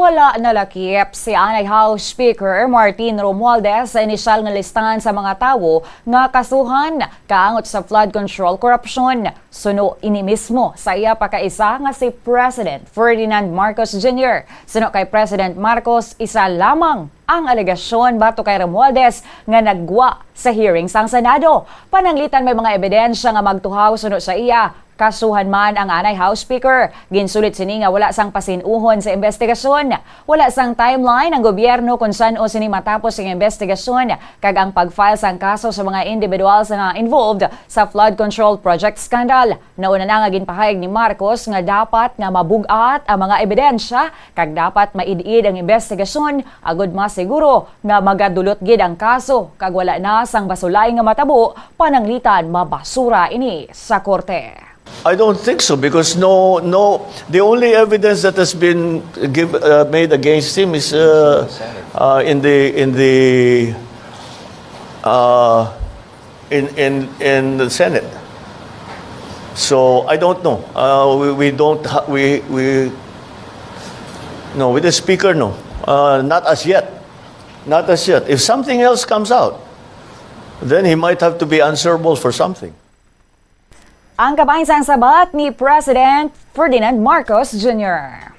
wala nalakip si Anay House Speaker Martin Romualdez sa inisyal nga listahan sa mga tawo nga kasuhan kaangot sa flood control corruption. Suno ini mismo sa iya pakaisa nga si President Ferdinand Marcos Jr. Suno kay President Marcos, isa lamang ang alegasyon bato kay Romualdez nga nagwa sa hearing sang Senado. Pananglitan may mga ebidensya nga magtuhaw suno sa iya. Kasuhan man ang Anay House Speaker. Ginsulit sini nga wala sang pasinuhon sa investigasyon. Wala sang timeline ang gobyerno kung saan o sini matapos ang investigasyon kag ang pag-file sang kaso sa mga individuals nga involved sa flood control project scandal. Nauna na nga ginpahayag ni Marcos nga dapat nga mabugat ang mga ebidensya kag dapat maid-id ang investigasyon agud masiguro nga magadulot gid ang kaso kag wala na sang basulay nga matabo pananglitan mabasura ini sa korte. I don't think so because the only evidence that has been made against him is in the Senate. So I don't know. No, with the Speaker, no, not as yet, not as yet. If something else comes out, then he might have to be answerable for something. Ang kabahin sang sabat ni President Ferdinand Marcos Jr.